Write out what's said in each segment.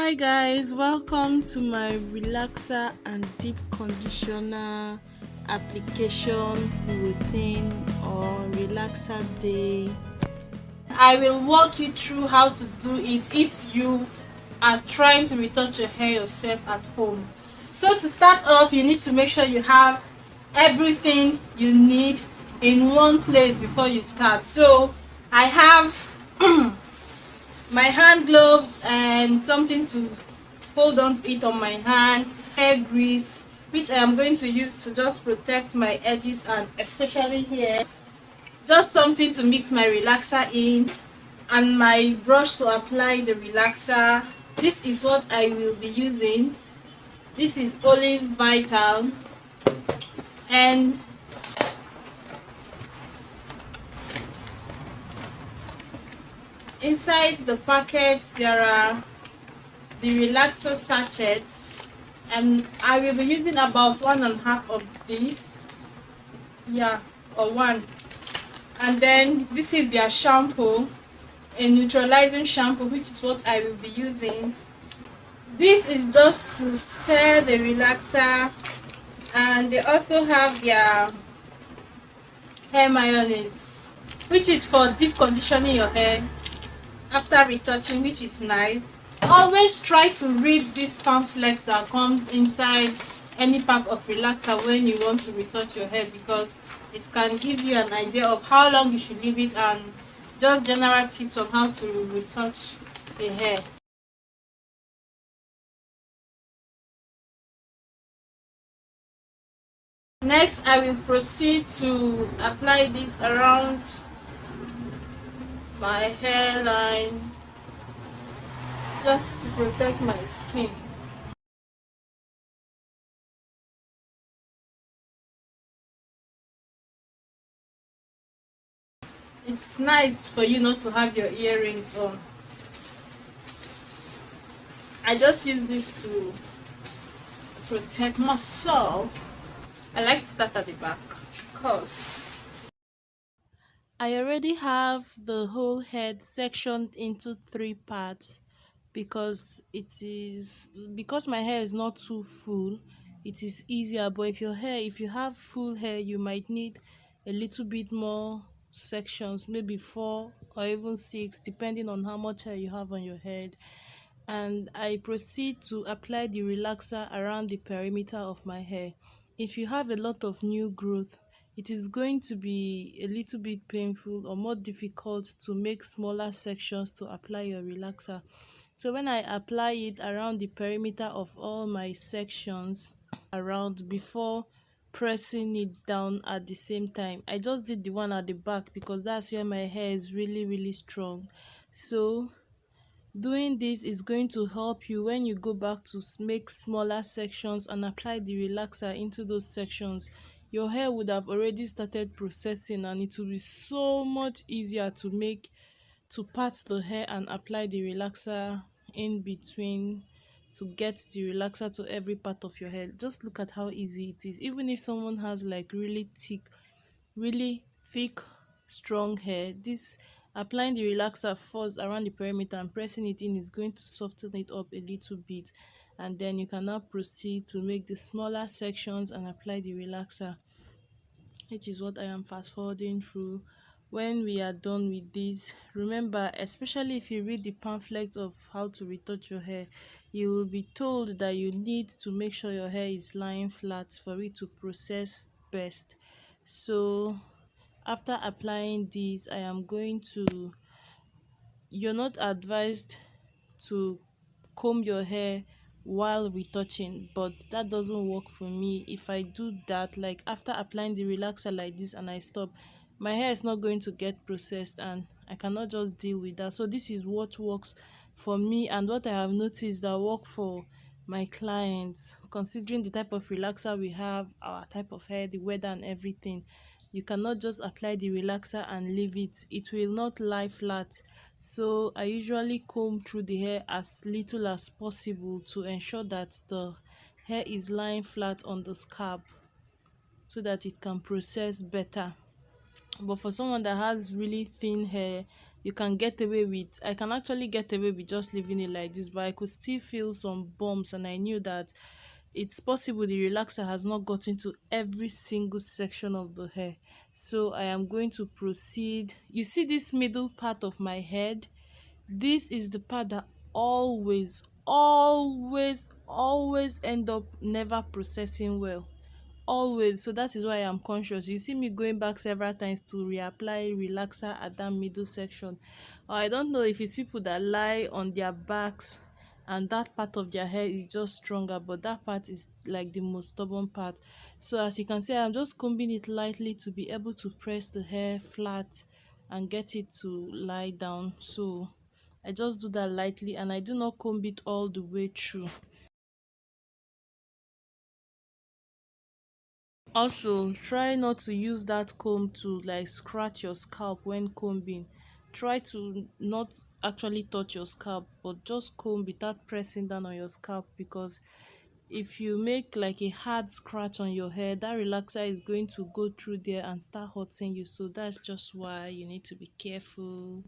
Hi guys, welcome to my relaxer and deep conditioner application routine or relaxer day. I will walk you through how to do it if you are trying to retouch your hair yourself at home. So to start off, you need to make sure you have everything you need in one place before you start. So I have my hand gloves and something to hold on to it on my hands, hair grease which I am going to use to just protect my edges and especially here, just something to mix my relaxer in, and my brush to apply the relaxer. This is what I will be using. This is Olive Vital, and inside the packet there are the relaxer sachets, and I will be using about 1.5 of these, yeah, or one. And then this is their shampoo, a neutralizing shampoo, which is what I will be using. This is just to stir the relaxer, and they also have their hair mayonnaise, which is for deep conditioning your hair after retouching, which is nice. Always try to read this pamphlet that comes inside any pack of relaxer when you want to retouch your hair, because it can give you an idea of how long you should leave it and just general tips on how to retouch the hair. Next, I will proceed to apply this around my hairline just to protect my skin. It's nice for you not to have your earrings on. I just use this to protect myself. I like to start at the back because I already have the whole head sectioned into 3 parts, because my hair is not too full, it is easier. But if you have full hair, you might need a little bit more sections, maybe 4 or even 6, depending on how much hair you have on your head. And I proceed to apply the relaxer around the perimeter of my hair. If you have a lot of new growth, it is going to be a little bit painful or more difficult to make smaller sections to apply your relaxer. So when I apply it around the perimeter of all my sections around before pressing it down at the same time, I just did the one at the back because that's where my hair is really strong. So doing this is going to help you when you go back to make smaller sections and apply the relaxer into those sections. Your hair would have already started processing, and it will be so much easier to part the hair and apply the relaxer in between, to get the relaxer to every part of your hair. Just look at how easy it is. Even if someone has like really thick, strong hair, this applying the relaxer first around the perimeter and pressing it in is going to soften it up a little bit, and then you can now proceed to make the smaller sections and apply the relaxer, which is what I am fast forwarding through. When we are done with this, remember, especially if you read the pamphlet of how to retouch your hair, you will be told that you need to make sure your hair is lying flat for it to process best. So after applying this, I am going to, you're not advised to comb your hair while retouching, but that doesn't work for me. If I do that, like after applying the relaxer like this and I stop, my hair is not going to get processed and I cannot just deal with that. So this is what works for me and what I have noticed that work for my clients, considering the type of relaxer we have, our type of hair, the weather and everything. You cannot just apply the relaxer and leave it. It will not lie flat. So I usually comb through the hair as little as possible to ensure that the hair is lying flat on the scalp so that it can process better. But for someone that has really thin hair, you can get away with, I can actually get away with just leaving it like this, but I could still feel some bumps, and I knew that it's possible the relaxer has not gotten to every single section of the hair. So I am going to proceed. You see this middle part of my head? This is the part that always end up never processing well, always. So that is why I'm conscious. You see me going back several times to reapply relaxer at that middle section. Or I don't know if it's people that lie on their backs and that part of their hair is just stronger, but that part is like the most stubborn part. So as you can see, I'm just combing it lightly to be able to press the hair flat and get it to lie down. So I just do that lightly, and I do not comb it all the way through. Also, try not to use that comb to like scratch your scalp when combing. Try to not actually touch your scalp, but just comb without pressing down on your scalp, because if you make like a hard scratch on your hair, that relaxer is going to go through there and start hurting you. So that's just why you need to be careful.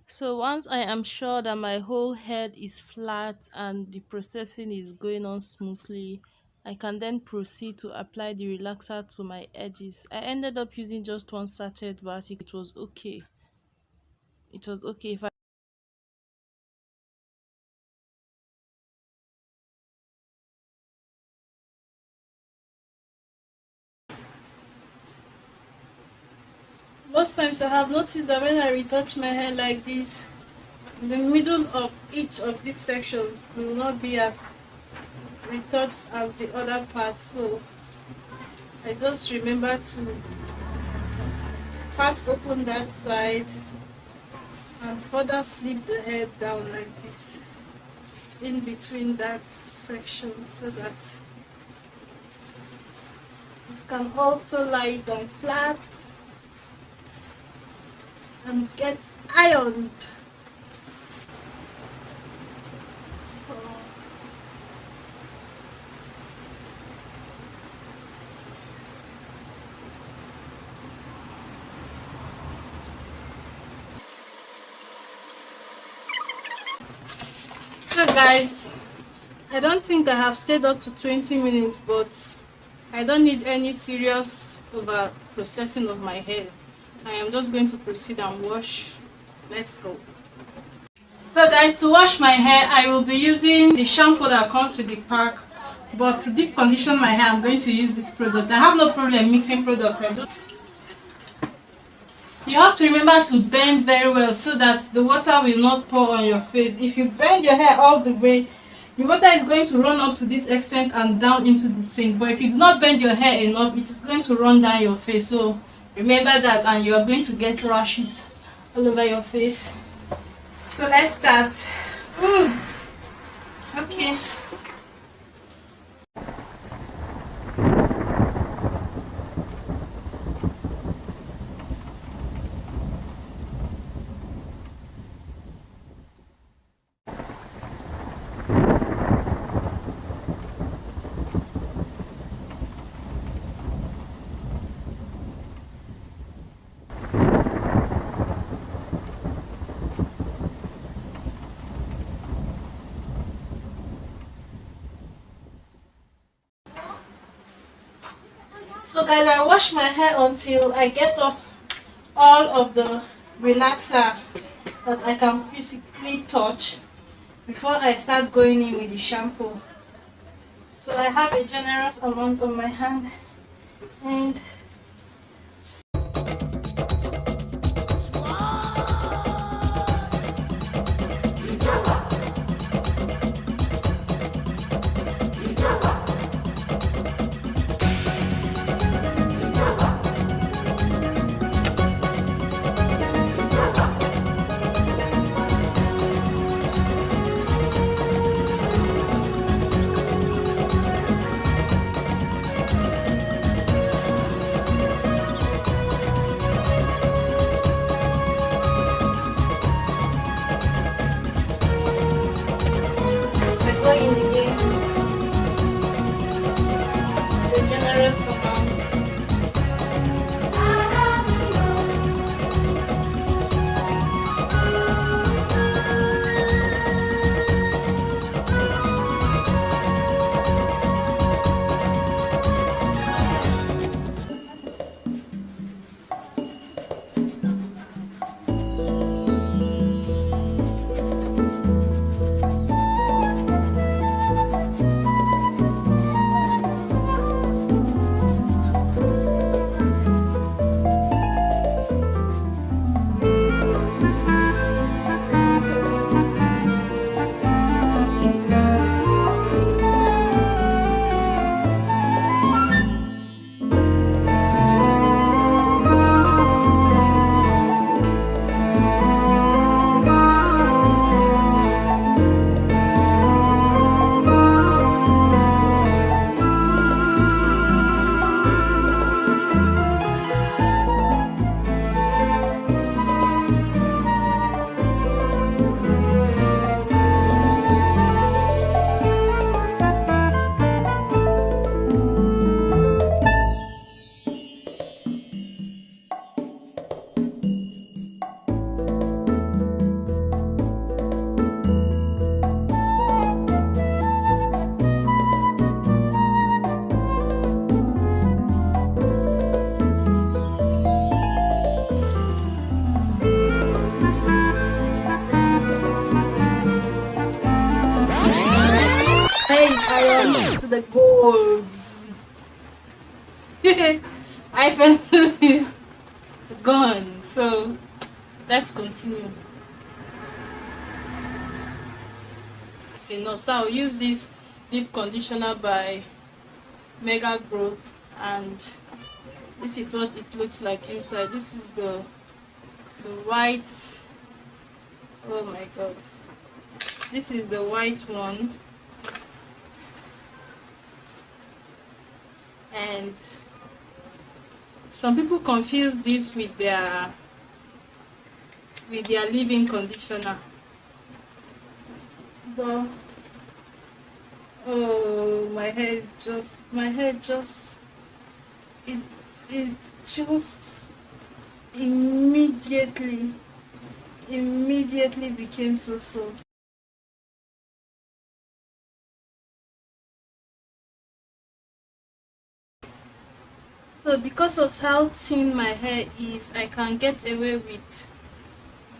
So once I am sure that my whole head is flat and the processing is going on smoothly, I can then proceed to apply the relaxer to my edges. I ended up using just one sachet, but as it was okay. It was okay. If I Most times I have noticed that when I retouch my hair like this, the middle of each of these sections will not be as retouched as the other part. So I just remember to part open that side and further slip the hair down like this in between that section, so that it can also lie down flat and get ironed. So guys, I don't think I have stayed up to 20 minutes, but I don't need any serious over processing of my hair. I am just going to proceed and wash. Let's go. So guys, to wash my hair, I will be using the shampoo that comes with the pack, but to deep condition my hair, I'm going to use this product. I have no problem mixing products. You have to remember to bend very well so that the water will not pour on your face. If you bend your hair all the way, the water is going to run up to this extent and down into the sink. But if you do not bend your hair enough, it is going to run down your face. So remember that, and you are going to get rashes all over your face. So let's start. Okay. So guys, I wash my hair until I get off all of the relaxer that I can physically touch before I start going in with the shampoo. So I have a generous amount on my hand, and my god. iPhone is gone. So let's continue. It's enough. So I'll use this deep conditioner by Mega Growth, and this is what it looks like inside. This is the white. Oh my god, this is the white one, and some people confuse this with their leave-in conditioner, but oh, my hair just it just immediately became so soft. So because of how thin my hair is, I can get away with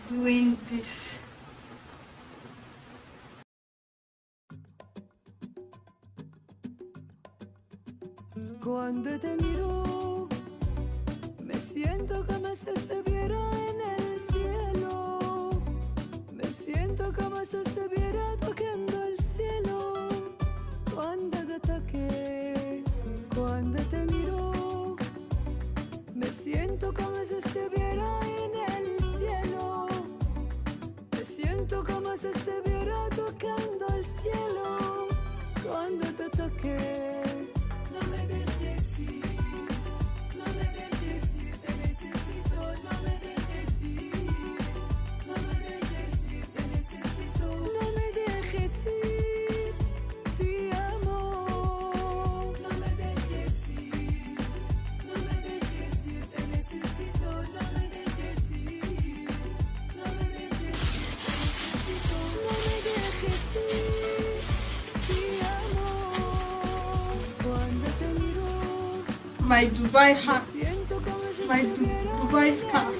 doing this. Cuando te miro, me siento como si estuviera en el cielo. Me siento como si estuviera tocando el cielo. Cuando te toque, cuando te miro, me siento como si estuviera en el cielo. Me siento como si estuviera tocando el cielo. Cuando te toque. No me dejes ir, no me dejes ir, te necesito, no me dejes ir, no me dejes ir, te necesito, no me dejes ir, te amo, no me dejes ir, no me dejes ir, te necesito, no me dejes ir, no me dejes ir, te necesito, no me dejes ir, te amo. My Dubai hat, my Dubai scarf.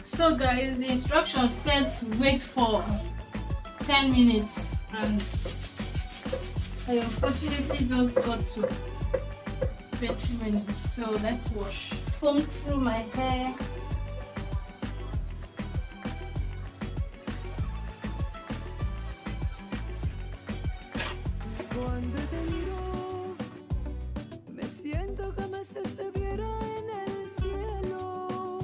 So guys, the instruction says wait for 10 minutes, and I unfortunately just got to 20 minutes. So let's wash. Comb through my hair. Cuando te miro, me siento como si estuviera en el cielo.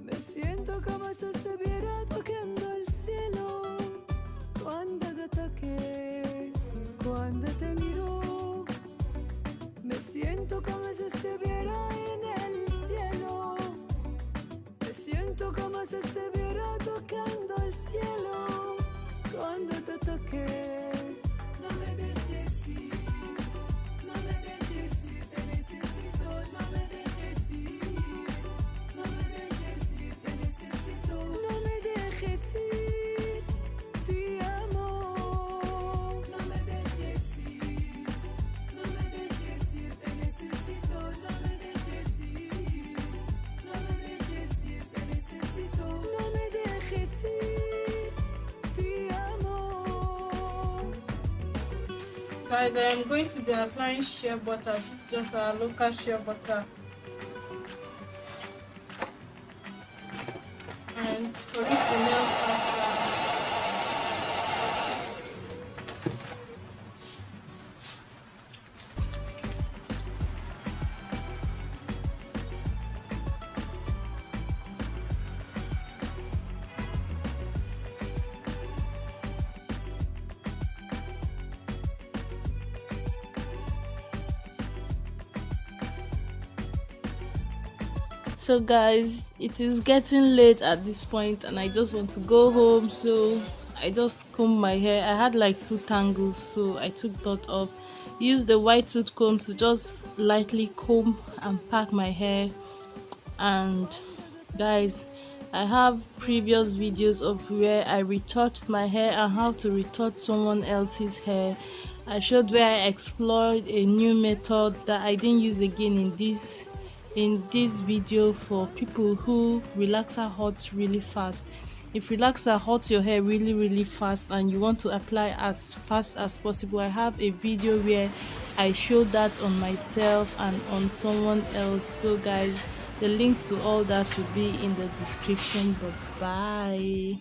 Me siento como si estuviera tocando el cielo. Cuando te toque, cuando te miro, me siento como si estuviera en el cielo. Me siento como si estuviera tocando el cielo. Cuando te toque. No me dejes ir, no me dejes ir, te necesito, no me dejes ir, no me dejes ir, te necesito, no me dejes ir, te amo, no me dejes ir, no me dejes ir, te necesito, no me dejes ir, no me dejes ir, te necesito, no me dejes ir, te amo. Guys, I am going to be applying shea butter. This is just our local shea butter. And for it to melt faster. So guys, it is getting late at this point and I just want to go home, so I just combed my hair. I had like 2 tangles, so I took that off. Use the white tooth comb to just lightly comb and pack my hair. And guys, I have previous videos of where I retouched my hair and how to retouch someone else's hair. I showed where I explored a new method that I didn't use again in this video for people who relaxer hurts really fast. If relaxer hurts your hair really fast and you want to apply as fast as possible, I have a video where I showed that on myself and on someone else. So guys, the links to all that will be in the description. But bye.